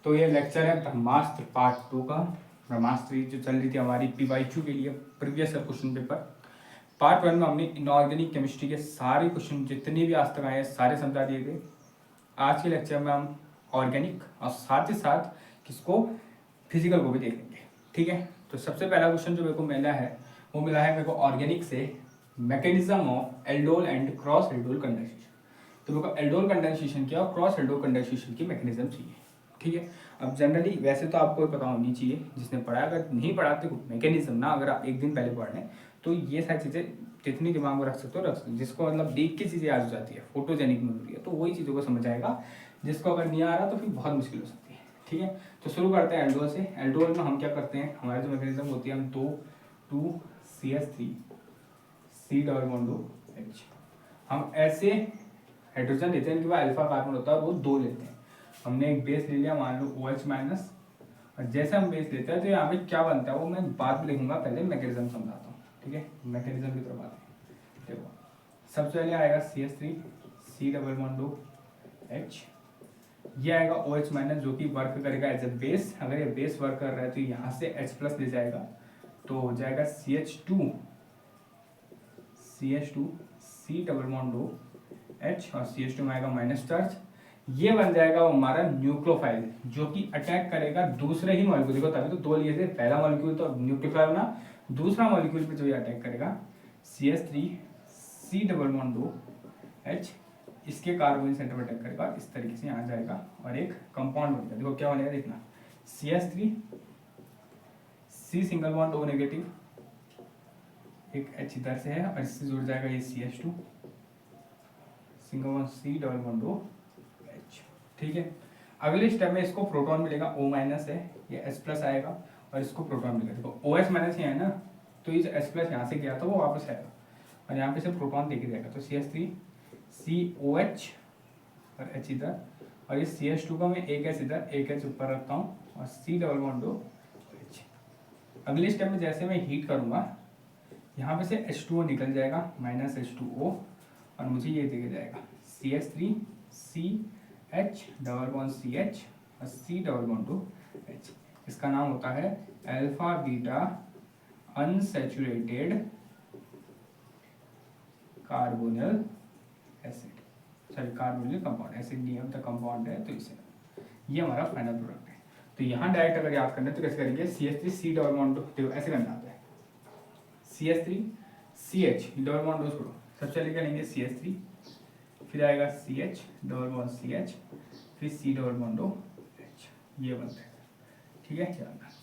तो ये लेक्चर है ब्रह्मास्त्र पार्ट 2 का। ब्रह्मास्त्र जो चल रही थी हमारी PYQ के लिए प्रीवियस क्वेश्चन पेपर। पार्ट 1 में हमने इनऑर्गेनिक केमिस्ट्री के सारे क्वेश्चन जितने भी आज तक आए हैं सारे समझा दिए गए। आज के लेक्चर में हम ऑर्गेनिक और साथ ही साथ किसको फिजिकल को भी देखेंगे। ठीक है, तो सबसे पहला क्वेश्चन जो मेरे को मिला है वो मिला है मेरे को ऑर्गेनिक से, mechanism of aldol and cross aldol condensation. तो मेरे को एल्डोल कंडेंसेशन क्या और क्रॉस एल्डोल कंडेंसेशन की मैकेनिज्म चाहिए। ठीक है, अब जनरली वैसे तो आपको पता होनी चाहिए जिसने पढ़ा, अगर नहीं पढ़ा तो मैकेनिज्म ना अगर आप एक दिन पहले पढ़ लें तो ये सारी चीज़ें जितनी दिमाग में रख सकते हो रख सकते हो। जिसको मतलब देख के चीज़ें याद हो जाती है, फोटोजेनिक मेमोरी है, तो वही चीज़ों को समझ आएगा। जिसको अगर नहीं आ रहा तो फिर बहुत मुश्किल हो सकती है। ठीक है, तो शुरू करते हैं एल्डोल से। एल्डोल में हम क्या करते हैं, हमारी जो मैकेनिज्म होती है, हम 2CH3 C double bond H, हम ऐसे हाइड्रोजन लेते हैं, इनके बाद अल्फा कार्बन होता है वो 2 लेते हैं। हमने एक बेस ले लिया, मान लो OH माइनस, और जैसे हम बेस लेते हैं तो यहाँ पे क्या बनता है वो मैं बाद में लिखूंगा, पहले मैकेनिज्म समझाता हूँ। ठीक है, मैकेनिज्म की तरफ आते हैं। देखो सबसे पहले आएगा CH3 C double bond H, ये आएगा OH माइनस जो कि वर्क करेगा एज ए बेस। अगर ये बेस वर्क कर रहा है तो यहाँ से H प्लस ले जाएगा तो हो जाएगा CH2 C double bond H, और CH2 में आएगा माइनस चार्ज। ये बन जाएगा वो हमारा न्यूक्लियोफाइल जो कि अटैक करेगा दूसरे ही मॉलिक्यूल। देखो तभी तो 2 लिए थे, पहला मॉलिक्यूल तो न्यूक्लियोफाइल बना, दूसरा मॉलिक्यूल पे जो ये अटैक करेगा CH3 C double bond H, इसके कार्बन सेंटर पर अटैक करेगा, इस तरीके से यहाँ जाएगा और एक कंपाउंड बनेगा। देखो क्या बनेगा, देखना CH3 C single bond O negative, एक H इधर से है और इससे जुड़ जाएगा ये CH2 single bond C double bond H। ठीक है, अगले स्टेप में इसको प्रोटॉन मिलेगा, O माइनस है, ये H प्लस आएगा और इसको प्रोटॉन मिलेगा। देखो OH माइनस ही है ना, तो ये H प्लस यहाँ से गया था वो वापस आएगा और यहाँ पे से प्रोटॉन देके जाएगा। तो CH3 COH और H इधर, और ये CH2 का मैं एक H इधर एक H ऊपर रखता हूँ और C डबल बॉन्ड H। अगले स्टेप में जैसे मैं हीट करूँगा यहाँ पे से H2O निकल जाएगा, माइनस H2O, और मुझे ये देके जाएगा CH3 CH double bond CH और C डबल बॉन्ड H। इसका नाम होता है alpha beta unsaturated carbonyl acid, sorry carbonyl compound, acid नहीं है, कंपाउंड है तो इसे, ये हमारा फाइनल प्रोडक्ट है। तो यहाँ डायरेक्ट अगर याद करना है तो कैसे करेंगे, CH3 C डबल बॉन्ड, देखो ऐसे करना आता है, CH3 CH डबल बॉन्ड छोड़ो, सबसे पहले क्या लेंगे CH3, फिर आएगा CH डबल बॉन्ड CH, फिर C डबल बॉन्ड H, ये बनता है। ठीक है,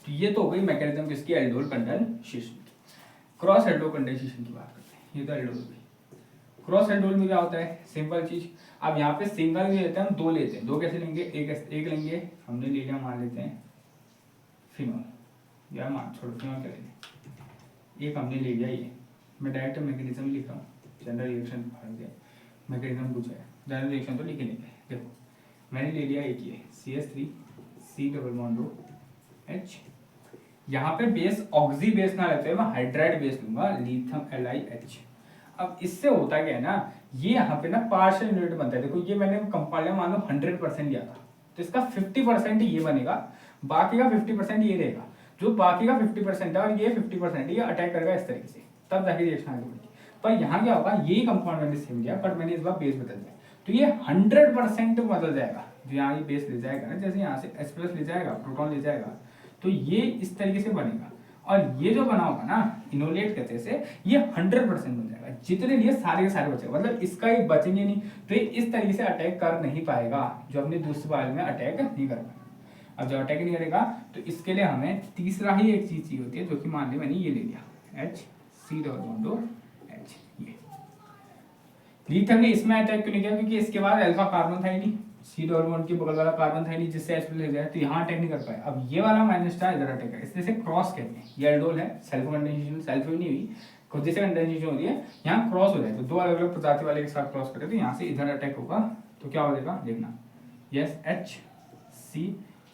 तो ये तो हो गई मैकेनिज्म किसकी, एल्डोल कंडेंसेशन की। क्रॉस एल्डोल कंडेंसेशन की बात करते हैं, ये तो एल्डोल की। क्रॉस एल्डोल में क्या होता है, सिंपल चीज, अब यहाँ पे सिंगल भी लेते हैं हम, 2 लेते हैं, 2 कैसे लेंगे, एक लेंगे, हमने ले लिया, मान लेते हैं फिनोल, या मान छोड़ो फिनोल क्या लेंगे, एक हमने ले लिया, ये मैं डायरेक्ट मैकेनिज्म लिख रहा हूँ, जनरल रिएक्शन मैकेनिज्म पूछा है, जनरल रिएक्शन तो लिख ही नहीं है। देखो मैंने ले लिया एक ये CH3 C double bond H, यहाँ पे बेस ऑक्सी बेस ना लेते हैं, मैं हाइड्राइड बेस लूंगा, लिथियम LiH। अब इससे होता क्या है ना, ये यहाँ पे ना पार्शियल यूनिट बनता है। देखो ये मैंने कंपाउंड मान लो 100% लिया था, तो इसका 50% ये बनेगा, बाकी का 50% ये रहेगा। जो बाकी का 50% है और ये 50% ये अटैक करेगा इस तरीके से, तब जाके रिएक्शन आगे बढ़ेगी। पर यहाँ क्या होगा, यही कंपाउंड मैंने सेम लिया बट मैंने इस बार बेस बदल दिया, तो ये 100% बदल जाएगा। जो यहाँ ये बेस ले जाएगा ना, जैसे यहाँ से H प्लस ले जाएगा, प्रोटॉन ले जाएगा, तो ये इस तरीके से बनेगा, और ये जो बना होगा ना इनोलेट कहते हैं, ये 100% बन जाएगा। जितने लिए सारे के सारे बचेगा, मतलब इसका ये बचेंगे नहीं, तो ये इस तरीके से अटैक कर नहीं पाएगा, जो अपने दूसरे वाले में अटैक नहीं कर पाएगा। अब जब अटैक नहीं करेगा तो इसके लिए हमें तीसरा ही एक चीज चाहिए होती है, जो कि मान ली मैंने ये ले लिया H C double bond H। ये लिथियम ने इसमें अटैक क्यों नहीं किया, क्योंकि इसके बाद अल्फा कार्बन था ही नहीं, C डबल बॉन्ड के बगल वाला कार्बन था ही नहीं जिससे H ले जाए, तो यहाँ अटैक नहीं कर पाया। अब ये वाला माइनस चार्ज इधर अटैक है, इसलिए क्रॉस कहते हैं। ये एल्डोल है, सेल्फ कंडेंसेशन, सेल्फ नहीं हुई, खुद से कंडेंसेशन हो रही है, यहाँ क्रॉस हो जाए तो 2 अलग अलग प्रजाति वाले के साथ क्रॉस करें तो यहाँ से इधर अटैक होगा, तो क्या हो जाएगा देखना, यस H C,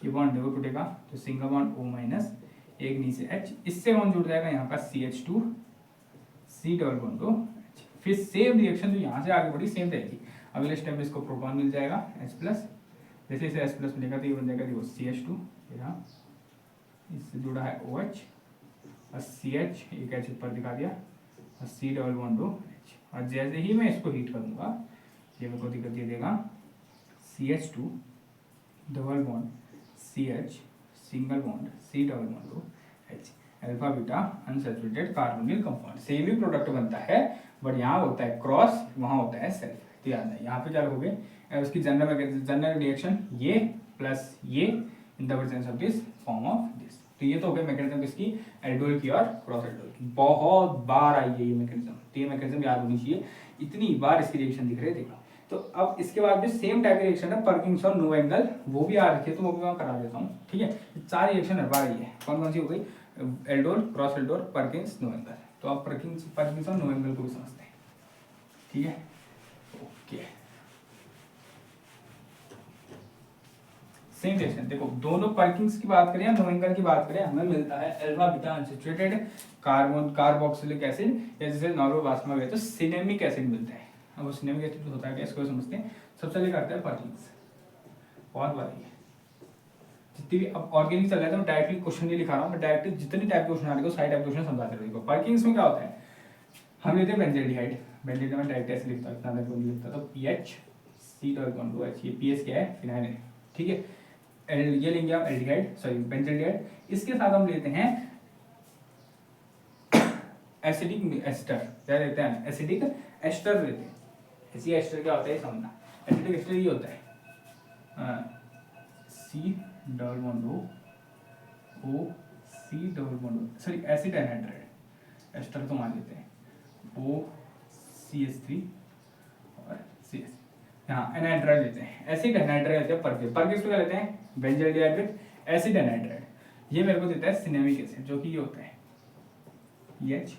ये बॉन्ड देखो टूटेगा, तो सिंगल बॉन्ड O माइनस, एक नीचे H, इससे बॉन्ड जुड़ जाएगा यहाँ का CH2 C double bond H। फिर सेम रिएक्शन जो यहाँ से आगे बढ़ी सेम रहेगी। अगले स्टेप में इसको प्रोटॉन मिल जाएगा H प्लस, जैसे इसे एस प्लस मिलेगा तो ये बन जाएगा देखो CH2, यहाँ इससे जुड़ा है OH और CH एक H ऊपर दिखा दिया और C डबल बॉन्ड OH, और जैसे ही मैं इसको हीट करूँगा ये मेरे को दिक्कत ये देगा CH2 double bond CH single bond C double bond OH, alpha beta unsaturated carbonyl compound. Same ही प्रोडक्ट बनता है बट यहाँ होता है क्रॉस, वहाँ होता है सेल्फ। तो याद है यहाँ पे क्या लिखोगे, उसकी जनरल रिएक्शन ये प्लस ये in the presence of this form of this. तो ये तो हो गया मैकेनिज्म किसकी, एल्डोल की और क्रॉस एल्डोल की। बहुत बार आई है ये मैकेनिज्म, तो ये मैकेनिज्म याद होनी चाहिए, इतनी बार इसकी रिएक्शन दिख रही है देखो। तो अब इसके बाद भी सेम टाइप की रिएक्शन है पर्किंस और नो एंगल, वो भी आ रखी है तो वो भी मैं करा देता हूँ, ठीक है। 4 रिएक्शन हर बार आई है, कौन कौन सी हो गई, aldol, cross aldol, Perkins, Knoevenagel. तो आप पर्किंस और नो एंगल को भी समझते हैं, ठीक है, ओके। सेम रिएक्शन देखो, दोनों पर्किंस की बात करें या नो एंगल की बात करें, हमें मिलता है alpha beta unsaturated carbon carboxylic acid, या जैसे नॉर्मल भाषा में तो सिनेमिक एसिड मिलता है। अब वो सिनेमिक एसिड होता है क्या, इसको समझते हैं। सबसे पहले करते हैं पर्किंस, बहुत बार है जितनी भी। अब ऑर्गेनिक चल रहा है तो मैं डायरेक्टली क्वेश्चन नहीं लिखा रहा हूँ, मैं डायरेक्टली जितनी टाइप के क्वेश्चन आ रहे हैं सारे टाइप के क्वेश्चन समझाते रहेगा। पर्किंस में क्या होता है, हम लेते हैं बेंजल्डिहाइड, बेंजल्डिहाइड में डायरेक्ट ऐसे लिखता है, इतना देर को नहीं लिखता, तो PH C double bond OH, ये PS क्या है, फिनाइल है, ठीक है। ये लेंगे आप एल्डिहाइड, सॉरी बेंजल्डिहाइड, इसके साथ हम लेते हैं एसिडिक एस्टर, क्या लेते हैं, एसिडिक एस्टर लेते हैं। ऐसी एस्टर क्या होता है समझना, एसिडिक एस्टर ये होता है C double bond O C double bond, sorry acid anhydride, ester तो मान लेते हैं OCH3 और CS, यहाँ एनहाइड्राइड लेते हैं, एसिड एनहाइड्राइड लेते हैं। पर्किंस को क्या लेते हैं, बेंजल्डिहाइड विद एसिड एनहाइड्राइड, ये मेरे को देता है सिनेमिक एसिड, जो कि ये होता है EH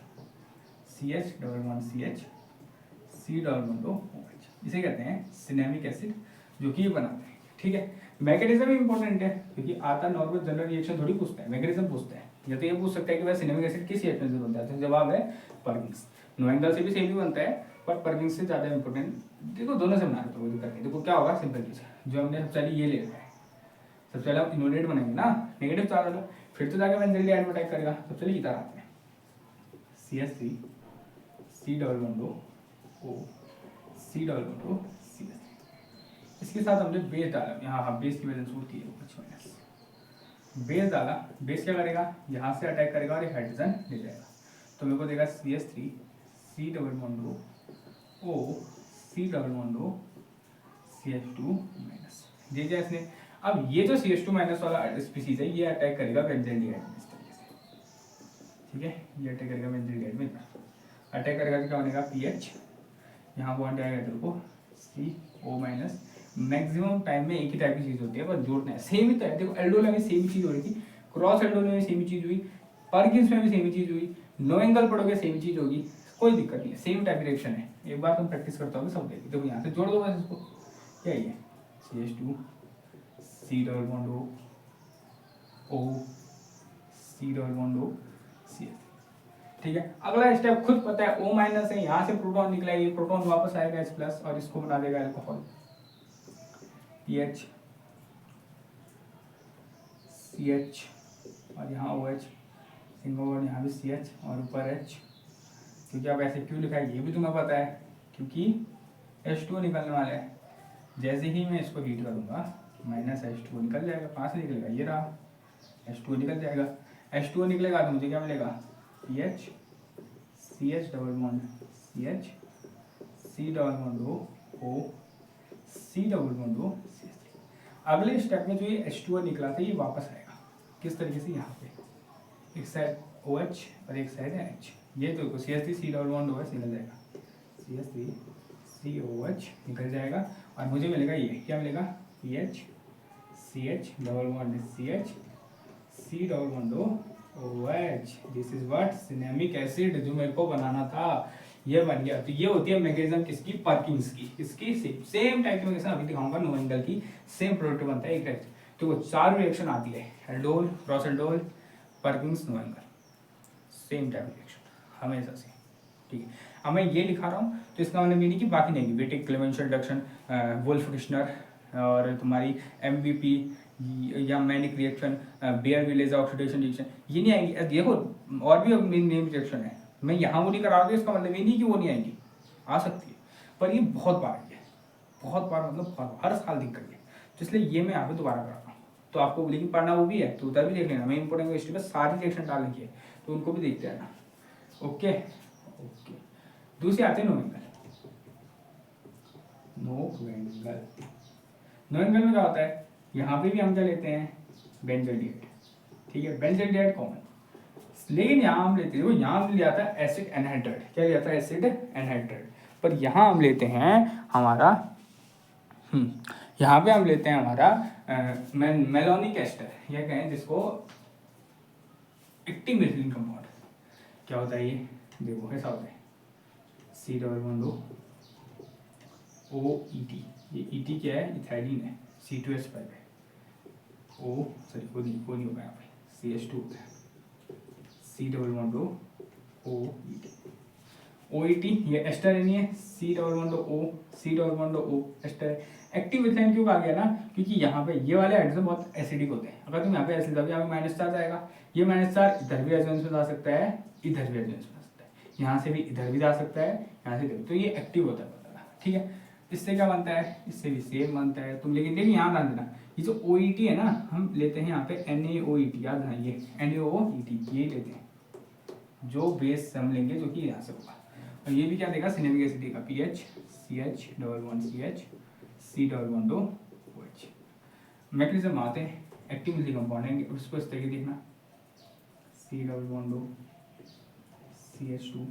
CH double bond CH C double bond OH, इसे कहते हैं सिनेमिक एसिड, जो कि ये बनाते हैं, ठीक है। मैकेनिज्म भी इंपॉर्टेंट है, क्योंकि आता नॉर्मल जनरल रिएक्शन थोड़ी पूछता है, मैकेनिज्म पूछता है। या तो ये पूछ सकता है कि भाई सिनेमिक एसिड किस रिएक्शन से बनता है, तो जवाब है पर्किंस। नो एंगल से भी सेम ही बनता है, पर पर्किंस से ज़्यादा इंपॉर्टेंट। देखो दोनों से बना रहे तो कोई दिक्कत नहीं। देखो क्या होगा, सिंपल चीज़, जो हमने सबसे पहले ये ले रखा है, सबसे पहले हम इनोलेट बनाएंगे ना, नेगेटिव चार्ज वाला, फिर तो जाके बेंजल्डिहाइड में अटैक करेगा। सबसे पहले इधर आते हैं, CH3 C double bond O C double bond O CH3, इसके साथ हमने बेस डाला, यहाँ बेस की वैलेंस होती है H माइनस, बेस डाला, बेस क्या करेगा, यहाँ से अटैक करेगा और एक हाइड्रोजन ले जाएगा, तो मेरे को देगा CH3 C double bond O C double bond O CH2 minus, दे दिया इसने। अब ये जो CH2 माइनस वाला स्पीसीज है, ये अटैक करेगा बेंजल्डिहाइड में इस तरीके से, ठीक है, ये अटैक करेगा बेंजल्डिहाइड में, अटैक करेगा तो क्या बनेगा PH, यहाँ बॉन्ड आएगा इधर को CO माइनस। मैक्सिमम टाइम में एक ही टाइप की चीज होती है, पर जोड़ना है सेम ही तो है। देखो एल्डोल में सेम ही चीज हो रही थी, क्रॉस एल्डोल में सेम ही चीज हुई, पर्किंस में भी सेम ही चीज हुई, नो एंगल पढ़ोगे सेम ही चीज होगी, कोई दिक्कत नहीं है, सेम टाइप रिएक्शन है। एक बार तुम प्रैक्टिस करते हो सब देखिए। देखो यहाँ से जोड़ दो बस इसको, क्या है CH2 C double bond O C double bond O CH, ठीक है। अगला स्टेप खुद पता है, O माइनस है, यहाँ से प्रोटॉन निकला, ये प्रोटॉन वापस आएगा H प्लस और इसको बना देगा अल्कोहल, PH CH और यहाँ OH सिंगल बॉन्ड, यहाँ भी CH और ऊपर H। क्योंकि अब ऐसे क्यों लिखा है ये भी तुम्हें पता है, क्योंकि H2 निकलने वाला है। जैसे ही मैं इसको हीट करूँगा माइनस H2 निकल जाएगा, कहाँ से निकलेगा, ये रहा H2 निकल जाएगा। H2 निकलेगा तो मुझे क्या मिलेगा, PH CH double bond CH C double bond O C double bond O CH। अगले स्टेप में जो ये H2 निकला था ये वापस आएगा, किस तरीके से, यहाँ पे एक साइड OH और एक साइड H, ये तो CH3 C double bond OH निकल जाएगा, CH3 COH निकल जाएगा और मुझे मिलेगा ये, क्या मिलेगा, PH CH double bond CH C double bond OH। This is what, cinnamic acid, जो मेरे को बनाना था ये बन गया। तो ये होती है मैकेनिज्म किसकी, पर्किंस की। इसकी सेम टाइप की मैकेनिज्म अभी दिखाऊंगा, नो एंगल की सेम प्रोडक्ट बनता है एक टाइप। तो वो 4 रिएक्शन आती है, aldol, cross aldol, Perkins, Knoevenagel, same type reaction हमेशा से, ठीक है। अब मैं ये लिखा रहा हूँ तो इसका मतलब ये नहीं कि बाकी नहीं, बेटिक क्लेमेंशियल रिडक्शन, वुल्फ किश्नर, और तुम्हारी MVP या Mannich reaction, Baeyer Villiger oxidation reaction, ये नहीं आएंगी। देखो और भी नेम रिएक्शन है, मैं यहाँ वो नहीं करा रहा हूँ, इसका मतलब ये नहीं कि वो नहीं आएंगी, आ सकती है, पर ये बहुत बार आई है, बहुत बार मतलब हर साल दिख गई है, तो इसलिए ये मैं यहाँ पे दोबारा करा रहा हूँ। तो आपको लेकिन पढ़ना वो भी है, तो उधर भी देख लेना, मैं इंपोर्टेंट हिस्ट्री में सारी रिएक्शन डाल लिखी है, तो उनको भी देखते रहना। ओके ओके, दूसरे आते हैं नोवेंगल। नोवेंगल में क्या होता है, यहाँ पे भी हम क्या लेते हैं, बेंजोडिएट, ठीक है, बेंजोडिएट कॉमन, लेकिन यहाँ हम लेते हैं, वो यहाँ हम लिया था एसिड एनहाइड्राइड, क्या लिया था, एसिड एनहाइड्राइड, पर यहाँ हम लेते हैं हमारा यहाँ पे हम लेते हैं हमारा मेलोनिक एस्टर, यह कहें जिसको एक्टिव मिथिलीन कंपाउंड। क्या होता है ये, देखो ऐसा होता है COO-OET, ये ET क्या है, इथाइलिन है, C2H5 है, वो नहीं होगा यहाँ पे, CH2 होता है, COO-OET, ये एस्टर नहीं है, C_O एस्टर। एक्टिव मिथाइल क्यों कहा गया ना, क्योंकि यहाँ पे ये वाले हाइड्रोजन बहुत एसिडिक होते हैं, अगर तुम यहाँ पे एसिड दबो, यहाँ पे माइनस चार्ज आएगा, ये माइनस चार्ज इधर भी रेजोनेंस में जा सकता है, इधर भी रेजोनेंस में जा सकता है, यहाँ से भी इधर भी जा सकता है, यहाँ से इधर, तो ये एक्टिव होता है, ठीक है। इससे क्या बनता है, इससे भी सेम बनता है तुम, लेकिन देखिए यहाँ ध्यान देना, ये जो OET है ना, हम लेते हैं यहाँ पे NaOET, याद है ये NaOET, ये लेते हैं जो बेस हम लेंगे, जो कि यहाँ से होगा, और ये भी क्या देगा, सिनेमिक एसिड देगा, PH CH double bond CH C_OH। Magnesium आते हैं, एक्टिव मिथिलीन कंपाउंड है, उसको इस तरीके देखना, C_CH2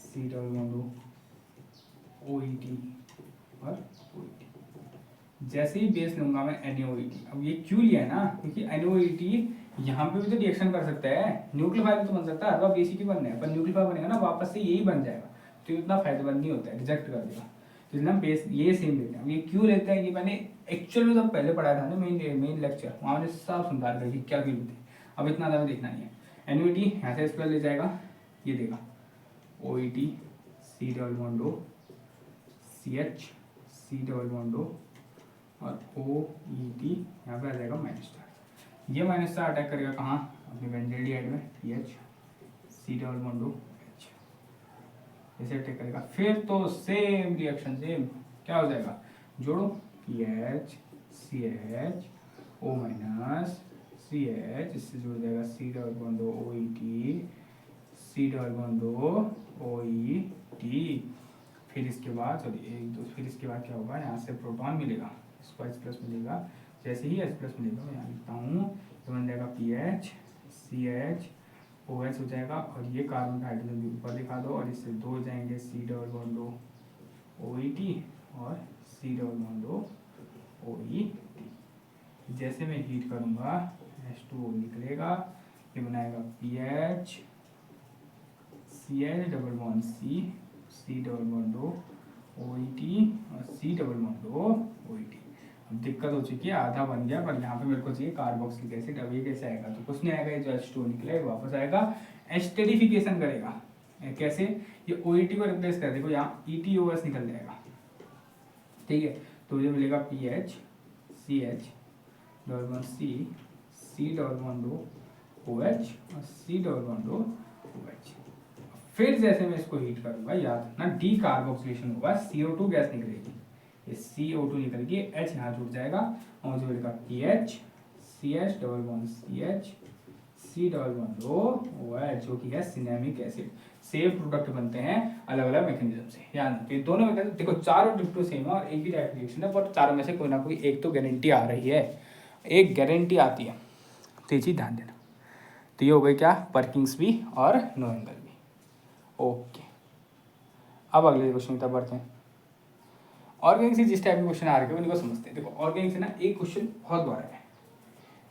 C_OET और OET। जैसे ही बेस लूंगा मैं NaOET, अब ये क्यों लिया है ना, क्योंकि NaOET यहाँ पे भी तो रिएक्शन कर सकता है, न्यूक्लियोफाइल तो बन सकता है, हर बार बेसिक ही बनना है, पर न्यूक्लियोफाइल बनेगा ना वापस से यही बन जाएगा, तो इतना फायदेमंद नहीं होता है, रिजेक्ट कर देगा, तो इसलिए हम बेस ये सेम लेते हैं। ये क्यों लेते हैं, ये मैंने एक्चुअल में जब पहले पढ़ाया था ना, मेन लेक्चर, वहाँ मैंने सब सुधार करके क्या क्यों लेते हैं, अब इतना ज़्यादा देखना नहीं है। NaOET यहाँ से स्क्वायर ले जाएगा, ये देगा OET C_O CH C_O और OET, यहाँ पे आ जाएगा माइनस चार्ज, ये माइनस चार्ज अटैक करेगा कहाँ, अपने बेंजोडिएट में, PH C_H, ऐसे अटैक करेगा, फिर तो सेम रिएक्शन, सेम क्या हो जाएगा, जोड़ो PH CH O minus CH, इससे जुड़ जाएगा C_OET C_OET, फिर इसके बाद फिर इसके बाद क्या होगा, यहाँ से प्रोटॉन मिलेगा, इसको H+ मिलेगा, जैसे ही H+ मिलेगा मैं यहाँ लिखता हूँ, तो बन जाएगा PH CH OH हो जाएगा, और ये कार्बन का हाइड्रोजन भी ऊपर लिखा दो, और इससे दो जाएंगे C_OET और C_OET। जैसे मैं हीट करूँगा H2O निकलेगा, ये बनाएगा PH CH double bond C C_OET और C_OET। अब दिक्कत हो चुकी है, आधा बन गया, पर यहाँ पे मेरे को चाहिए कार्बोक्सिलिक एसिड, अब ये कैसे आएगा, तो कुछ नहीं आएगा, ये जो H2O निकलेगा वापस आएगा, एस्टेरिफिकेशन करेगा, कैसे, ये OET को रिप्लेस कर, देखो यहाँ ETOS निकल जाएगा, ठीक है, तो ये मिलेगा PH CH double bond C C_OH और C_OH। फिर जैसे मैं इसको हीट करूंगा, याद रखना डी कार्बोक्सिलेशन होगा, CO2 गैस निकलेगी, ये CO2 निकल के H यहाँ जुड़ जाएगा, और जो मिलेगा PH CH double bond CH C_OH, जो कि है सिनेमिक एसिड। सेम प्रोडक्ट बनते हैं अलग अलग मैकेनिज्म से, याद रखिए दोनों मैकेनिज्म, देखो चारों डिप्टो सेम है और एक ही टाइप रिएक्शन है, पर चारों में से कोई ना कोई एक तो गारंटी आ रही है, एक गारंटी आती है, तो ये चीज़ ध्यान देना। तो ये हो गई क्या, पर्किंस भी और नोवेंगल भी। ओके, अब अगले क्वेश्चन की तरफ बढ़ते हैं। ऑर्गेनिक से जिस टाइप के क्वेश्चन आ रहे हैं उनको समझते हैं। देखो ऑर्गेनिक से ना एक क्वेश्चन बहुत बार है,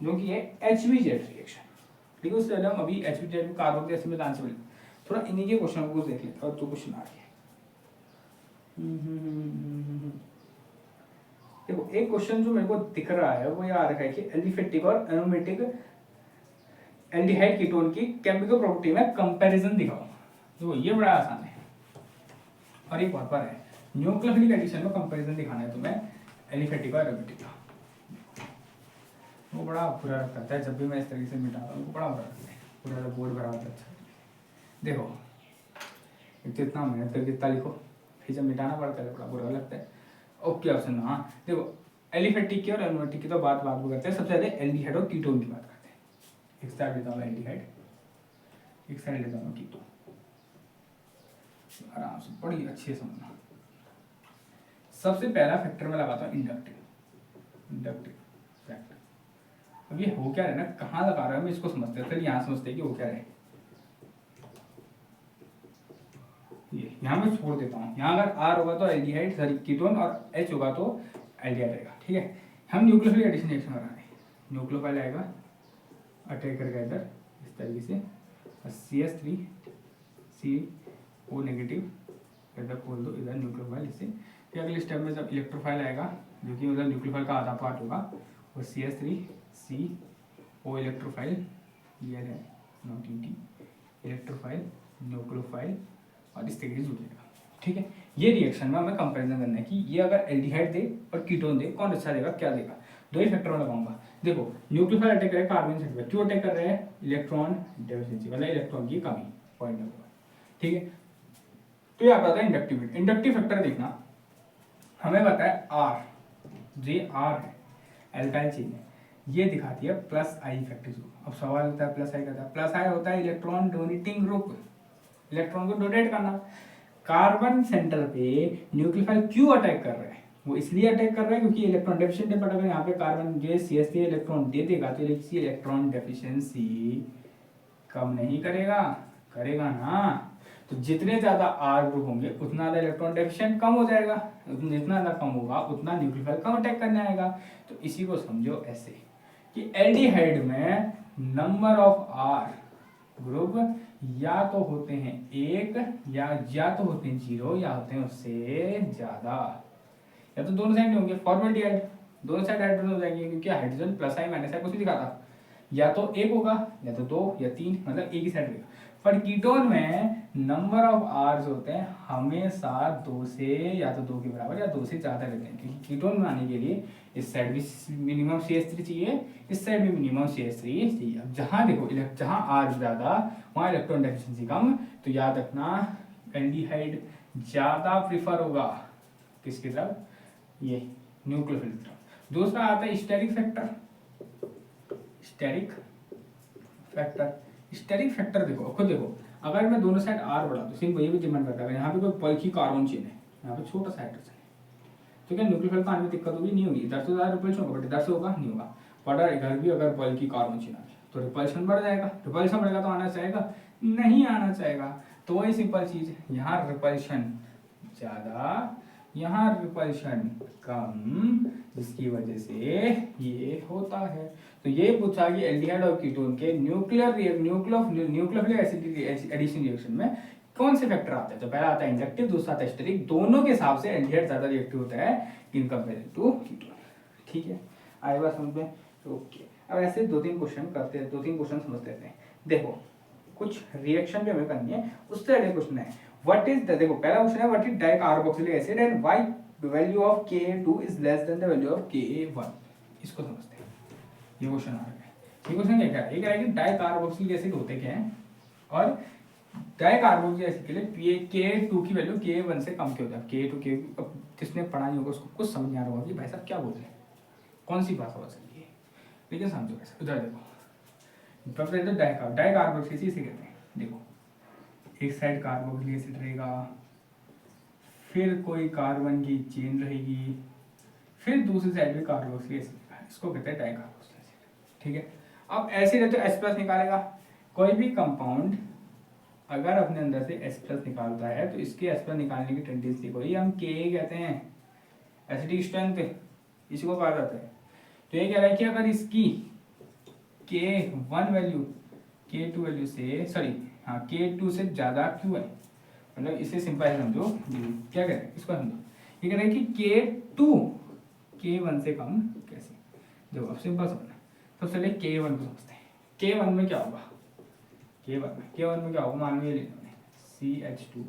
जो कि है HBZ रिएक्शन, ठीक है, उससे पहले हम अभी HBZ कार्बोक्सिलिक एसिड में आंसर मिले, थोड़ा इन्हीं के क्वेश्चन को देख लेते हैं, और जो क्वेश्चन आ रही है। देखो एक क्वेश्चन जो मेरे को दिख रहा है वो ये आ रखा है कि एलिफेटिक और एरोमेटिक एल्डिहाइड कीटोन की केमिकल प्रॉपर्टी में कंपैरिजन दिखाओ। देखो ये बड़ा आसान है, और एक बहुत बार है, न्यूक्लियोफिलिक एडिशन में कंपैरिजन दिखाना है तुम्हें एलिफेटिक और एरोमेटिक का, वो बड़ा बुरा लगता है जब भी मैं इस तरीके से मिटाता हूँ, बड़ा बुरा लगता है, पूरा बोर्ड भरा होता है। अच्छा देखो एक तो इतना मेहनत करके इतना लिखो, फिर जब मिटाना पड़ता है बड़ा बुरा लगता है। ओके ऑप्शन हाँ देखो, एलिफेटिक की और एरोमेटिक की तो बात करते हैं। सबसे पहले एल्डिहाइड और कीटोन की बात करते हैं। एक साइड लेता हूँ एल्डिहाइड, एक साइड लेता हूँ कीटोन, आराम से बड़ी अच्छी से समझना। सबसे पहला फैक्टर मैं लगाता हूँ इंडक्टिव फैक्टर। अब ये हो क्या रहा है ना, कहाँ लगा रहा है मैं इसको समझते हैं, फिर यहाँ समझते हैं कि वो क्या है। ये यहाँ मैं छोड़ देता हूँ, यहाँ अगर R होगा तो एल्डिहाइड सॉरी कीटोन और H होगा तो एल्डिहाइड आएगा। ठीक है, हम न्यूक्लियोफिलिक एडिशन रिएक्शन कर रहे हैं। न्यूक्लियोफाइल आएगा अटैक करके इधर इस तरीके से, CH3 CO नेगेटिव इधर खोल दो, इधर न्यूक्लियोफाइल इससे। फिर अगले स्टेप में जब इलेक्ट्रोफाइल आएगा जो कि मतलब न्यूक्लियोफाइल का आधा पार्ट होगा, और CH3 CO इलेक्ट्रोफाइल, ये है नॉट टी इलेक्ट्रोफाइल न्यूक्लियोफाइल और इस तरीके से जुड़ जाएगा। ठीक है, ये रिएक्शन में हमें कंपैरिजन करना है कि ये अगर एल्डिहाइड दे और कीटोन दे कौन अच्छा देगा, क्या देगा। दो ही फैक्टर में लगाऊंगा। देखो न्यूक्लियोफाइल अटैक कर रहा है कार्बन साइड पे, क्यों अटैक कर रहे हैं, इलेक्ट्रॉन डेफिशिएंसी मतलब इलेक्ट्रॉन की कमी, पॉइंट नंबर। ठीक है, तो ये आता है इंडक्टिविटी। इंडक्टिव फैक्टर देखना, हमें पता है आर, जे आर है एल्काइल चेन है, ये दिखाती है प्लस आई इफेक्टिव ग्रुप। अब सवाल होता है प्लस आई का, प्लस आई होता है इलेक्ट्रॉन डोनेटिंग ग्रुप, इलेक्ट्रॉन को डोनेट करना। कार्बन सेंटर पे न्यूक्लियोफाइल क्यों अटैक कर रहे हैं, वो इसलिए अटैक कर रहे हैं क्योंकि इलेक्ट्रॉन डेफिशिएंट है। बट अगर यहाँ पे कार्बन जो CH3 इलेक्ट्रॉन दे देगा तो इलेक्ट्रॉन डेफिशिएंसी कम नहीं करेगा, करेगा ना। तो जितने ज्यादा R ग्रुप होंगे उतना ज्यादा इलेक्ट्रॉन डेफिशिएंट कम हो जाएगा, जितना ज्यादा कम होगा उतना न्यूक्लियोफाइल कम अटैक करने आएगा। तो इसी को समझो ऐसे कि एल्डिहाइड में नंबर ऑफ R ग्रुप या तो होते हैं एक, या तो होते हैं 0, या होते हैं उससे ज्यादा, या तो दोनों साइड होंगे फॉरवर्ड एड, दोनों साइड हाइड्रोजन हो जाएंगे क्योंकि हाइड्रोजन प्लस आई माइनस आई कुछ नहीं दिखाता, या तो एक होगा या तो 2 या 3, मतलब एक ही साइड रहेगा। पर कीटोन में नंबर ऑफ आर्स होते हैं हमेशा 2 से या तो 2 के बराबर या 2 से ज्यादा रहते हैं, क्योंकि कीटोन बनाने के लिए इस साइड भी मिनिमम CH3 चाहिए, इस साइड भी मिनिमम CH3 चाहिए। अब जहां देखो जहां आर ज्यादा वहां इलेक्ट्रॉन डेफिशिएंसी कम, तो याद रखना एल्डिहाइड ज्यादा प्रिफर होगा किसकी तरफ, ये न्यूक्लियोफिल की तरफ। दूसरा आता है स्टेरिक फैक्टर। स्टेरिक फैक्टर देखो खुद देखो, अगर मैं दोनों साइड R बढ़ा तो सिंपल ये भी डिमांड करता है, यहाँ पे कोई बल्कि कार्बन चेन है, यहाँ पे छोटा सा हाइड्रोजन है, तो क्या न्यूक्लियोफाइल को आने में दिक्कत होगी, नहीं होगी। इधर से ज्यादा रिपल्शन होगा बट इधर से होगा नहीं होगा। बट इधर भी अगर बल्कि कार्बन चेन आ जाए तो रिपल्शन बढ़ जाएगा, रिपल्शन बढ़ेगा तो आना चाहेगा, नहीं आना चाहेगा। तो वही सिंपल चीज है, यहाँ रिपल्शन ज्यादा, यहाँ रिपल्शन कम, जिसकी वजह से ये होता है। तो ये पूछा कि एल्डिहाइड और कीटोन के न्यूक्लियोफिलिक एडिशन रिएक्शन में कौन से फैक्टर आते हैं। तो पहला आता है इंडक्टिव, दूसरा आता है स्टेरिक। दोनों के हिसाब से एल्डिहाइड ज्यादा रिएक्टिव होता है इन कंपेरिजन टू कीटोन। ठीक है, आए बात समझ में। ओके, अब ऐसे 2-3 क्वेश्चन करते हैं, 2-3 क्वेश्चन समझ लेते हैं। देखो कुछ रिएक्शन भी हमें करनी है, उससे अगले क्वेश्चन है व्हाट इज द, देखो पहला क्वेश्चन है what is dicarboxylic acid and why the value of Ka2 is less than the value of Ka1। इसको समझते हैं, ये क्वेश्चन आ रहा है। ये क्वेश्चन क्या है, ये कह रहा है कि डाइकार्बोक्सिलिक एसिड होते क्या हैं, और डाइकार्बोक्सिलिक एसिड के लिए Ka2 की वैल्यू Ka1 से कम क्यों होता है। Ka2 के अब जिसने पढ़ा नहीं होगा उसको कुछ समझ नहीं आ रहा होगा कि भाई साहब क्या बोल रहे हैं, कौन सी भाषा चल रही है, लेकिन समझो कैसे। उधर देखो डाइकार्बोक्सिलिक एसिड इसे कहते हैं। देखो एक साइड कार्बोक्सिलिक एसिड रहेगा, फिर कोई कार्बन की चेन रहेगी, फिर दूसरी साइड में कार्बोक्सिलिक एसिड रहेगा, इसको कहते हैं डाइकार्बोक्सिलिक एसिड। ठीक है, अब एसिड है तो H+ निकालेगा। कोई भी कंपाउंड अगर अपने अंदर से H+ निकालता है तो इसके H+ निकालने की टेंडेंसी को ही हम Ka कहते हैं, एसिडिक स्ट्रेंथ इसी को कहा जाता है। तो ये कह रहा है कि अगर इसकी K1 वैल्यू K2 वैल्यू से K2 से ज्यादा क्यों है, मतलब इसे सिंपल समझो, क्या कह रहे हैं इसको समझो। ये कह रहे हैं कि K2 K1 से कम कैसे। देखो अब सिंपल समझना, सबसे पहले K1 को समझते हैं। K1 में क्या होगा, K1 में क्या होगा, मान लो ये लेना है CH2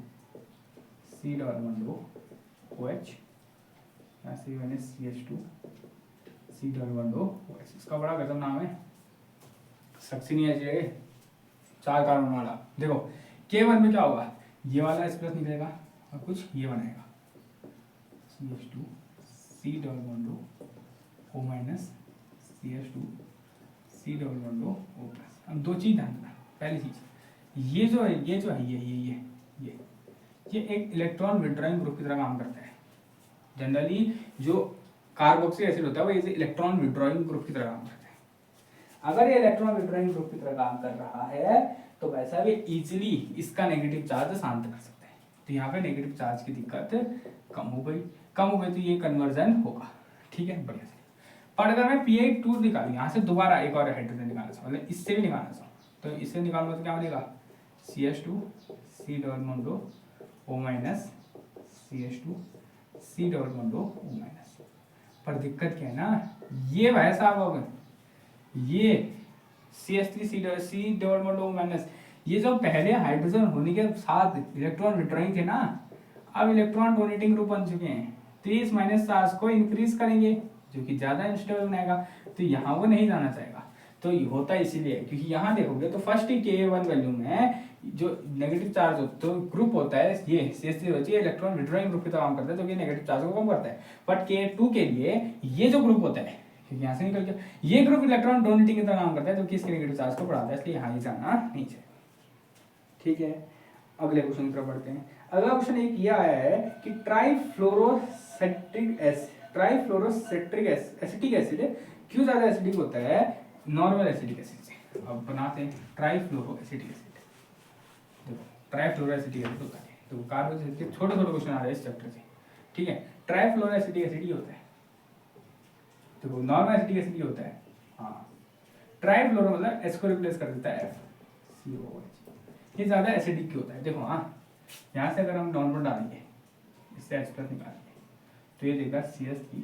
C double bond OH यहाँ से मैंने CH2 C double bond OH, इसका बड़ा गजब नाम है, सक्सीनिया एसिड, 4 कार्बन वाला। देखो K1 में क्या होगा, ये वाला H प्लस निकलेगा और कुछ ये बनाएगा CH2 C double bond O minus CH2 C double bond O plus. अब दो चीज ध्यान देना, पहली चीज ये जो है ये एक इलेक्ट्रॉन विड्रॉइंग ग्रुप की तरह काम करता है। जनरली जो कार्बोक्सिलिक एसिड होता है वो ये इलेक्ट्रॉन विड्रॉइंग ग्रुप की तरह काम करता है। अगर ये इलेक्ट्रॉन विड्रॉइंग ग्रुप की तरह काम कर रहा है तो वैसा भी इजीली इसका नेगेटिव चार्ज शांत कर सकते हैं। तो यहाँ पे नेगेटिव चार्ज की दिक्कत कम हो गई तो ये कन्वर्जन होगा। ठीक है, बढ़िया से। और अगर मैं PA2 निकालूं, यहाँ से दोबारा एक और हाइड्रोजन निकालना चाहूँ, मतलब इससे भी निकालना चाहूँ, तो इससे निकालूंगा तो क्या मिलेगा, CH2 C double bond O minus CH2 C double bond O minus. पर दिक्कत क्या है ना, ये भाई साहब ये CH3 C double bond O minus, ये जो पहले हाइड्रोजन होने के साथ इलेक्ट्रॉन विड्रॉइंग थे ना, अब इलेक्ट्रॉन डोनेटिंग ग्रुप बन चुके हैं, तो इस माइनस चार्ज को इंक्रीज करेंगे जो कि ज्यादा अनस्टेबल बनाएगा, तो यहाँ वो नहीं जाना चाहेगा। तो ये होता इसीलिए क्योंकि यहाँ देखोगे तो फर्स्ट K1 वैल्यू में जो नेगेटिव चार्ज तो ग्रुप होता है ये CH3 होती है, इलेक्ट्रॉन विड्रॉइंग ग्रुप की तरह काम करता है, तो ये नेगेटिव चार्ज को कम करता है। बट K2 के लिए ये जो ग्रुप होता है, क्योंकि यहाँ से निकल गया, ये ग्रुप इलेक्ट्रॉन डोनेटिंग की तरह काम करता है, जो कि इसके नेगेटिव चार्ज को बढ़ाता है, इसलिए यहाँ ही जाना नहीं चाहिए। ठीक है, अगले क्वेश्चन की तरफ बढ़ते हैं। अगला क्वेश्चन एक ये आया है कि ट्राइफ्लोरोसेट्रिक एसिड क्यों ज्यादा एसिडिक होता है नॉर्मल एसिडिक एसिड से। अब बनाते हैं ट्राइफ्लोरो एसिडिक एसिड। देखो ट्राइफ्लोरो एसिडिक एसिड होता है, तो कार्बन के छोटे क्वेश्चन आ रहे हैं इस चैप्टर से। ठीक है, ट्राइफ्लोरो एसिडिक एसिड ही होता है। देखो नॉर्मल एसिडिक एसिड ही होता है, हाँ, ट्राइफ्लोरो मतलब एच को रिप्लेस कर देता है FCOH, ये ज्यादा एसिडिक क्यों होता है। देखो हाँ, यहाँ से अगर हम नॉर्मल डालेंगे, इससे H प्लस निकालेंगे, तो ये देगा CH3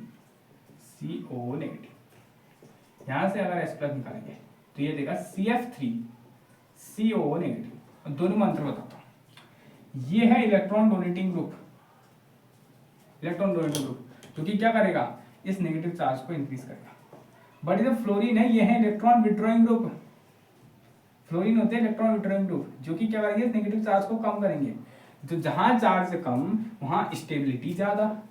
CO नेगेटिव। यहाँ से अगर H प्लस निकालेंगे तो ये देगा CF3 CO नेगेटिव। दोनों में अंतर बताता हूँ। ये है इलेक्ट्रॉन डोनेटिंग ग्रुप, जो कि क्या करेगा, इस नेगेटिव चार्ज को इंक्रीज करेगा। बट ये फ्लोरीन है, ये है इलेक्ट्रॉन विड्रॉइंग ग्रुप। फ्लोरीन होते हैं इलेक्ट्रॉन विड्रॉइंग ग्रुप, जो कि क्या करेंगे, इस नेगेटिव चार्ज को कम करेंगे। तो जहां चार्ज कम वहां स्टेबिलिटी ज्यादा,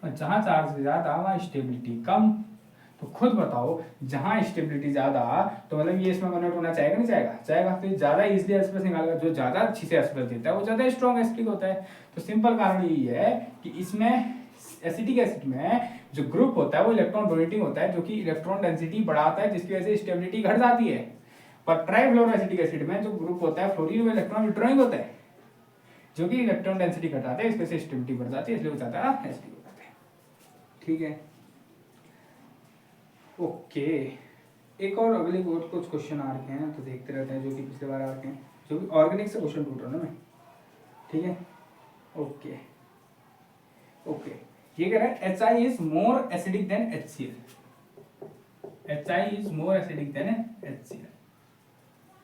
और जहां चार्ज ज्यादा वहां स्टेबिलिटी कम। तो खुद बताओ, जहां स्टेबिलिटी ज्यादा तो मतलब ये इसमें कन्वर्ट होना चाहेगा नहीं चाहेगा, तो ज्यादा इजीली H प्लस निकालेगा। जो ज्यादा अच्छी से H प्लस देता है वो ज्यादा स्ट्रॉन्ग एसिडिक होता है। तो सिंपल कारण यही है कि इसमें एसिटिक एसिड में जो ग्रुप होता है वो इलेक्ट्रॉन डोनेटिंग होता है, जो कि इलेक्ट्रॉन डेंसिटी बढ़ाता है, जिसकी वजह से स्टेबिलिटी घट जाती है। पर ट्राइफ्लोरो एसिटिक एसिड में जो ग्रुप होता है फ्लोरीन, वो इलेक्ट्रॉन विड्रॉइंग होता है, जो कि इलेक्ट्रॉन डेंसिटी घटाते हैं, इसके से स्टेबिलिटी बढ़ जाती है, इसलिए वो ज्यादा एसिडिक हो जाता है। ठीक है, ओके। एक और अगले कुछ क्वेश्चन आ रखे हैं तो देखते रहते हैं, जो कि पिछले बार आ रखे हैं, जो कि ऑर्गेनिक से क्वेश्चन पूछ रहा हूँ ना मैं। ठीक है, ओके, ये कह रहा है HI is more acidic then HCl। HI is more acidic then HCl।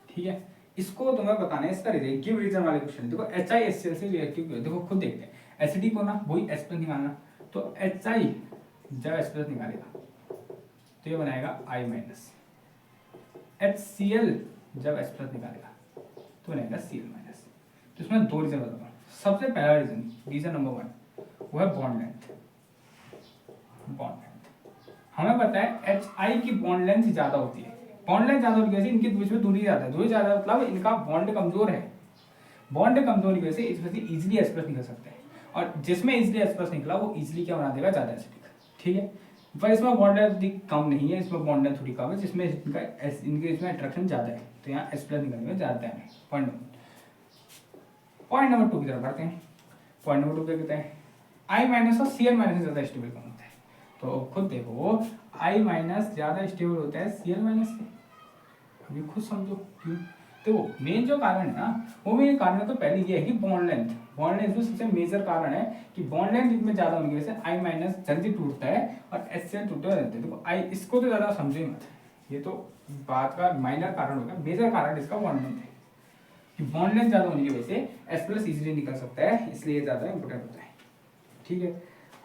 ठीक है, इसको तुम्हें बताना है, इसका गिव रीजन वाले क्वेश्चन। देखो HI HCl से रिएक्टिव क्यों है, देखो खुद देखते हैं। एसिडिक होना वही H प्लस निकालना, तो HI जब H प्लस निकालेगा तो ये बनाएगा I माइनस, HCl जब H प्लस निकालेगा तो बनेगा Cl माइनस। तो इसमें दो रीजन बताता हूँ। सबसे पहला रीजन नंबर 1 वो है बॉन्ड लेंथ। हमें पता है HI की बॉन्ड लेंथ ज्यादा होती है। बॉन्ड लेंथ ज्यादा होने की वजह से इनके बीच में दूरी ज्यादा है, दूरी ज्यादा मतलब इनका बॉन्ड कमजोर है। बॉन्ड कमजोर की वजह से इस वजह से इजीली H प्लस निकल सकते हैं, और जिसमें इजीली H प्लस निकला वो इजीली क्या बना देगा, ज्यादा एसिडिक। ठीक है, पर इसमें बॉन्ड लेंथ कम नहीं है, इसमें बॉन्ड लेंथ थोड़ी कम है, जिसमें इनके इसमें अट्रैक्शन ज्यादा है, तो यहाँ H प्लस निकलने में ज्यादा है। पॉइंट नंबर 2 की तरफ बढ़ते हैं। पॉइंट नंबर 2 क्या कहते हैं, I माइनस और Cl माइनस से ज्यादा स्टेबल कौन होता है। तो खुद देखो, I माइनस ज्यादा स्टेबल होता है Cl माइनस से। अभी खुद समझो क्यों। तो मेन जो कारण है ना, वो मेन कारण तो पहले ये है कि बॉन्ड लेंथ में सबसे मेजर कारण है कि बॉन्ड लेंथ इनमें ज्यादा होने की वजह से I माइनस जल्दी टूटता है और HCl टूटते रहते हैं। देखो I इसको तो ज्यादा समझो ही मत, ये तो बात का माइनर कारण होगा, मेजर कारण इसका बॉन्ड लेंथ है कि बॉन्ड लेंथ ज्यादा होने की वजह से H प्लस इजीली निकल सकता है, इसलिए ज्यादा इंपोर्टेंट होता है। ठीक है,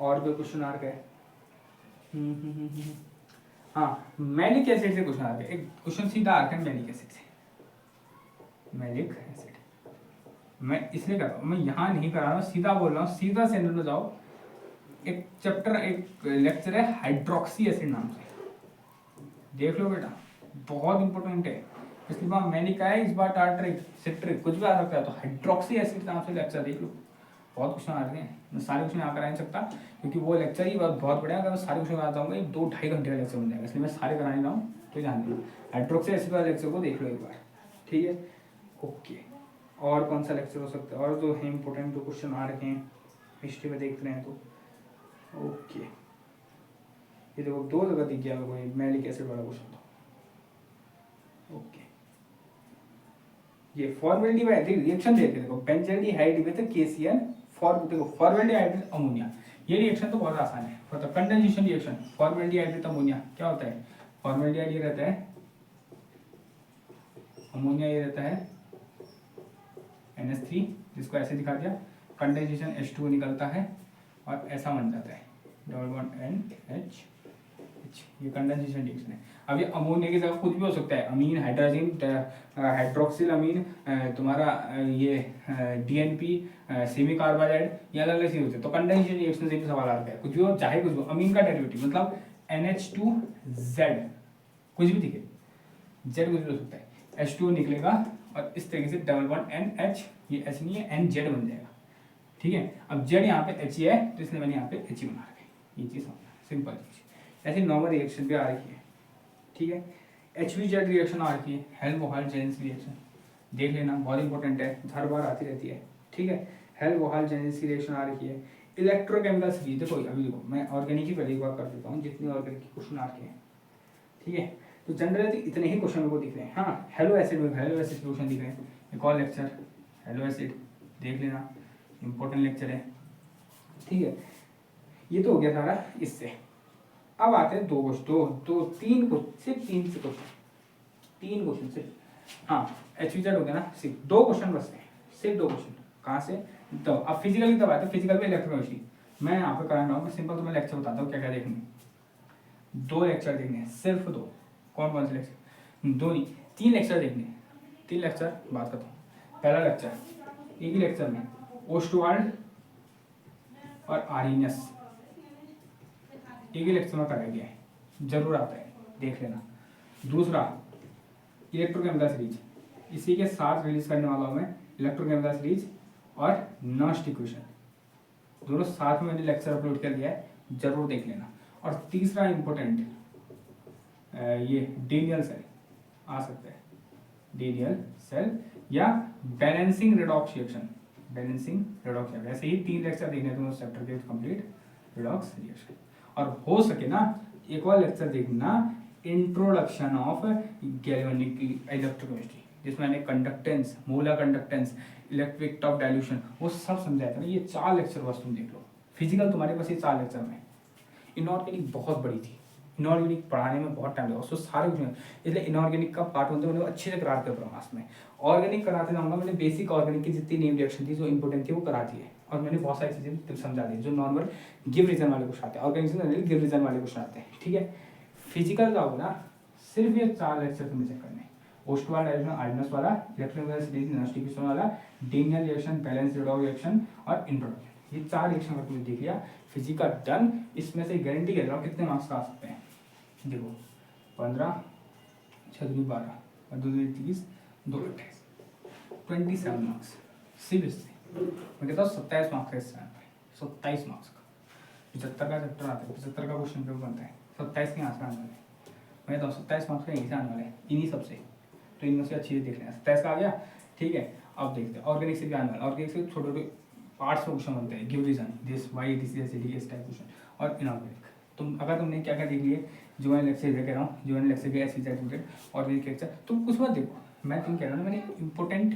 और कोई क्वेश्चन आ रहा है? हाँ, मैलिक एसिड से क्वेश्चन आ रहा है। एक क्वेश्चन सीधा आ रहा है मैलिक एसिड से। मैलिक एसिड मैं इसलिए कर रहा हूँ, मैं यहाँ नहीं कर रहा हूँ, सीधा बोल रहा हूँ, सीधा सेंटर में जाओ। एक चैप्टर, एक लेक्चर है हाइड्रोक्सी एसिड नाम से, देख लो बेटा, बहुत इंपॉर्टेंट है। पिछली बार मैलिक आया, इस बार टार्ट्रिक, सिट्रिक, कुछ भी आ सकता है, तो हाइड्रोक्सी एसिड नाम से लेक्चर देख लो। बहुत क्वेश्चन आ रहे हैं, मैं सारे क्वेश्चन यहाँ करा नहीं सकता क्योंकि वो लेक्चर ही बहुत बड़ा है। अगर मैं सारे क्वेश्चन कराता हूँ 2-2.5 घंटे का लेक्चर बन जाएगा, इसलिए मैं सारे करा नहीं रहा हूँ। तो ध्यान देना, हाइड्रोक्सी एसिड वाले लेक्चर को देख लो एक बार, ठीक है? ओके, और कौन सा लेक्चर हो सकता है? और जो है इंपॉर्टेंट जो क्वेश्चन आ रखे हैं हिस्ट्री में देख रहे हैं तो ओके, ये देखो 2 जगह दिख गया मेरे को मैलिक एसिड वाला क्वेश्चन। तो ओके, ये फॉर्मेल्डिहाइड रिएक्शन देखे, देखो बेंजल्डिहाइड विद केसीएल देखो फॉर्मेल्डिहाइड विद अमोनिया, ये रिएक्शन तो बहुत आसान है। मतलब condensation reaction formaldehyde with ammonia क्या होता है? फॉर्मेल्डिहाइड ये रहता है, अमोनिया ये रहता है NH3, जिसको ऐसे दिखा दिया, कंडेंसेशन H2 निकलता है और ऐसा बन जाता है डबल बॉन्ड NH, ये कंडेंसेशन रिएक्शन है। अब ये अमोनिया की जगह कुछ भी हो सकता है, अमीन, हाइड्रोजन, हाइड्रोक्सिल अमीन, तुम्हारा ये DNP, सेमी कार्बाइड, ये अलग अलग चीज होते हैं। तो कंडेंसेशन रिएक्शन से भी सवाल आता है, कुछ भी हो, चाहे कुछ भी, अमीन का डेरिवेटिव मतलब NH2Z, कुछ भी दिखे, Z कुछ भी हो सकता है, H2 निकलेगा और इस तरीके से डबल बॉन्ड NH, ये H नहीं है NZ बन जाएगा, ठीक है? अब Z यहाँ पे He है तो इसलिए मैंने यहाँ पे He बना रखा है, ये चीज समझना, सिंपल चीज। ऐसी नॉर्मल रिएक्शन भी आ रही है, ठीक है? HVZ रिएक्शन आ रही है, हेल्म-बोहाल-जेनिस रिएक्शन, देख लेना, बहुत इंपॉर्टेंट है, हर बार आती रहती है, ठीक है? हेल्म-बोहाल-जेनिस रिएक्शन आ रही है। इलेक्ट्रोकेमिकल सीरीज, देखो अभी देखो मैं ऑर्गेनिक ही पहले एक बार कर देता हूँ, जितने ऑर्गेनिक के क्वेश्चन आ रहे हैं, ठीक है? तो जनरली इतने ही क्वेश्चन मेरे को दिख रहे हैं। हाँ, हेलो एसिड में हेलो एसिड क्वेश्चन दिख रहे हैं। एक और लेक्चर हेलो एसिड देख लेना, इंपॉर्टेंट लेक्चर है, ठीक है? ये तो हो गया सारा इससे। अब आते हैं 2 क्वेश्चन, 3 क्वेश्चन, सिर्फ 3 से क्वेश्चन, 3 क्वेश्चन सिर्फ। हाँ, HVZ हो गया ना, सिर्फ 2 क्वेश्चन बचते हैं, सिर्फ 2 क्वेश्चन। कहाँ से? तो अब फिजिकली तब आते हैं, फिजिकल में इलेक्ट्रोकेमिस्ट्री मैं यहाँ पे कराना हूँ, सिंपल तुम्हें लेक्चर बताता हूँ क्या क्या देखने, 2 लेक्चर देखने हैं, सिर्फ 2। कौन कौन से लेक्चर? 2 नहीं, 3 लेक्चर देखने हैं, 3 लेक्चर बात करता हूँ। पहला लेक्चर, एक ही लेक्चर में ओस्टवाल्ड और आर्नियस, एक ही लेक्चर में कराया गया है, जरूर आता है, देख लेना। दूसरा इलेक्ट्रोकेमिकल सीरीज, इसी के साथ रिलीज करने वाला हूँ मैं, इलेक्ट्रोकेमिकल सीरीज और नॉस्ट इक्वेशन, दोनों साथ में मैंने लेक्चर अपलोड कर दिया है, जरूर देख लेना। और तीसरा इंपॉर्टेंट ये डेनियल सेल आ सकता है, डेनियल सेल या balancing redox reaction, balancing redox reaction, ऐसे ही 3 लेक्चर देखने हैं दोनों चैप्टर के कंप्लीट, रेडॉक्स रिएक्शन। और हो सके ना एक और लेक्चर देखना, इंट्रोडक्शन ऑफ गैल्वेनिक इलेक्ट्रोकेमिस्ट्री, जिसमें मैंने conductance, molar conductance, electric top dilution, वो सब समझाया था ना। ये 4 लेक्चर बस तुम देख लो, फिजिकल तुम्हारे पास ये 4 लेक्चर में। इनऑर्गेनिक बहुत बड़ी थी, इनऑर्गेनिक पढ़ाने में बहुत टाइम लगा, उसको सारे कुछ, इसलिए इनऑर्गेनिक का पार्ट होते मैंने अच्छे से करा दिया प्रमास में। ऑर्गेनिक कराते जाऊंगा, मैंने बेसिक ऑर्गेनिक की जितनी नेम रिएक्शन थी जो इंपॉर्टेंट थी वो करा दी है, और मैंने बहुत सारी चीजें समझा दी जो नॉर्मल गिव रीजन वाले क्वेश्चन आते हैं, ऑर्गेनिक गिव रीजन वाले क्वेश्चन आते हैं, ठीक है? फिजिकल का होगा ना, सिर्फ ये 4 लेक्चर तुम्हें चेक करने, ओस्टवाल्ड रिएक्शन, आर्नियस वाला, इलेक्ट्रोकेमिकल सीरीज, नॉस्ट इक्वेशन वाला, Daniel reaction, balance redox reaction और इंट्रोडक्शन, ये 4 रिएक्शन अगर तुमने देख लिया, फिजिकल डन। इसमें से गारंटी कर रहा हूँ कितने मार्क्स का आ सकते हैं, देखो 15, 6 दूनी 12 और 2 दूनी 30, 2 28, 27 मार्क्स सिर्फ इससे। मैं कहता हूँ 27 मार्क्स का इससे, 27 मार्क्स का, 75 का चैप्टर आता है, 75 का क्वेश्चन पेपर बनता है, 27 के यहाँ से आने वाले, मैं कहता हूँ 27 मार्क्स का यहीं से आने वाले, इन्हीं सबसे, तो इनमें से अच्छी देख लेना। 27 का आ गया, ठीक है? अब देखते हैं ऑर्गेनिक से भी आने वाला, ऑर्गेनिक से छोटे छोटे पार्ट्स में क्वेश्चन बनते हैं, give reason, this why this acidic, इस टाइप क्वेश्चन। और इनऑर्गेनिक तुम अगर तुमने क्या क्या देख लिए, जो मैंने लेक्चर कह रहा हूँ, जो मैंने लेक्चर किया एसिड ऑर्गेनिक लेक्चर, तुम कुछ मत देखो, मैं तुम कह रहा हूँ, मैंने इंपॉर्टेंट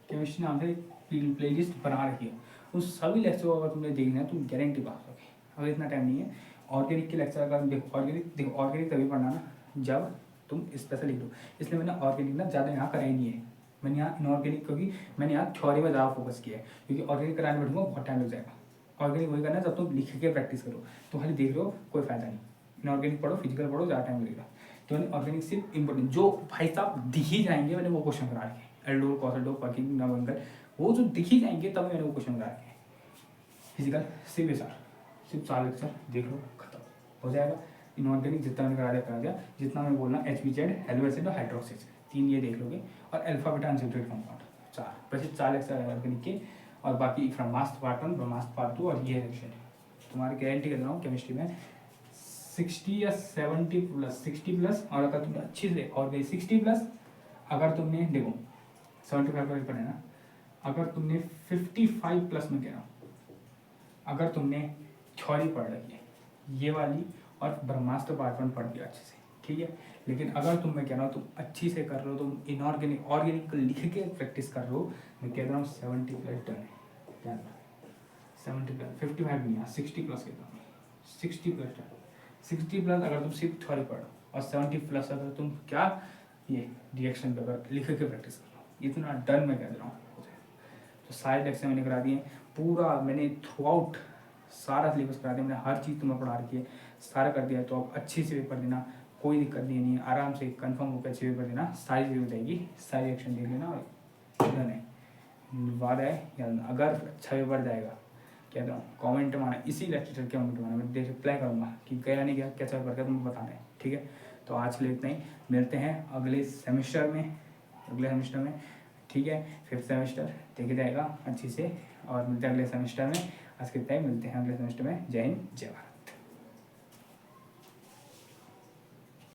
केमिस्ट्री नाम से प्ले लिस्ट बना रखी है, उन सभी लेक्चर को अगर तुमने देखना है तुम गारंटी पास होगे। अगर इतना टाइम नहीं है, ऑर्गेनिक के लेक्चर अगर देखो, ऑर्गेनिक तभी पढ़ना ना जब तुम स्पेशल लिख दो, इसलिए मैंने ऑर्गेनिक ना ज़्यादा यहाँ कराई नहीं है, मैंने यहाँ इनऑर्गेनिक, क्योंकि मैंने यहाँ थ्योरी में ज़्यादा फोकस किया है, क्योंकि ऑर्गेनिक कराने बैठूंगा बहुत टाइम लग जाएगा, ऑर्गेनिक वही करना है जब तुम लिख के प्रैक्टिस करो, तो खाली देख लो कोई फायदा नहीं। इनऑर्गेनिक पढ़ो, फिजिकल पढ़ो, ज़्यादा टाइम लगेगा। तो मैंने ऑर्गेनिक सिर्फ इंपॉर्टेंट जो भाई साहब दिख ही जाएंगे, मैंने वो क्वेश्चन करा रखे, एल्डोर कॉसल्डो वर्किंग नवंकर, वो जो दिख ही जाएंगे तब मैंने वो क्वेश्चन करा रखे। फिजिकल सिर्फ सर सिर्फ 4 लेक्चर देख लो, खत्म हो जाएगा। इनऑर्गेनिक जितना मैंने करा दिया, जितना मैं बोलना HBZ हेलो एसिड और हाइड्रोक्सी एसिड 3 ये देख लोगे, और अल्फा बीटा अनसैचुरेटेड कंपाउंड 4, वैसे 4 लेक्चर ऑर्गेनिक के, और बाकी ब्रह्मास्त्र पार्ट 1 ब्रह्मास्त्र पार्ट 2 और ये सेक्शन तुम्हारी गारंटी कर रहा हूँ केमिस्ट्री में 60 या 70 प्लस 60 प्लस। और अगर तुमने अच्छी से और 60 प्लस, अगर तुमने देखो 75 का पेपर है ना, अगर तुमने 55 प्लस में कह रहा हूँ, अगर तुमने थ्योरी पढ़ रखी है ये वाली और ब्रह्मास्त्र पार्ट 1 पढ़ दिया अच्छे से, ठीक है। लेकिन अगर तुम, मैं कह रहा हूँ तुम अच्छी से कर रहे हो, तुम इनऑर्गेनिक ऑर्गेनिक लिख के प्रैक्टिस कर रहे हो, मैं कह रहा हूँ 70 प्लस डन है, क्या 70 प्लस 55 नहीं, 60 प्लस कहता हूँ, 60 प्लस डन। 60 प्लस अगर तुम सिर्फ थ्योरी पढ़ो, और 70 प्लस अगर तुम क्या ये रिएक्शन पेपर लिख के प्रैक्टिस कर लो, इतना डन मैं कह रहा हूँ। तो सारे लेक्चर मैंने करा दिए, पूरा मैंने थ्रू आउट सारा सिलेबस करा दिया, मैंने हर चीज़ तुम्हें पढ़ा रखी है, सारा कर दिया। तो आप अच्छी से पेपर देना, कोई दिक्कत नहीं है, आराम से कंफर्म होकर अच्छे पेपर देना, सारी चीज़ें हो जाएगी, सारी एक्शन देख लेना, और डन है, वादा है या अगर अच्छा पेपर जाएगा कहता हूँ कमेंट माना, इसी लेक्चर के कमेंट माना, मैं रिप्लाई करूँगा कि गया नहीं गया, कैसा पेपर गया तुम्हें बताना है, ठीक है। तो आज के लिए इतना ही, मिलते हैं अगले सेमेस्टर में, ठीक है। 5th सेमेस्टर देखे जाएगा अच्छी से, और मिलते हैं अगले सेमेस्टर में। आज के टाइम मिलते हैं अगले सेमेस्टर में। जय हिंद, जय भारत।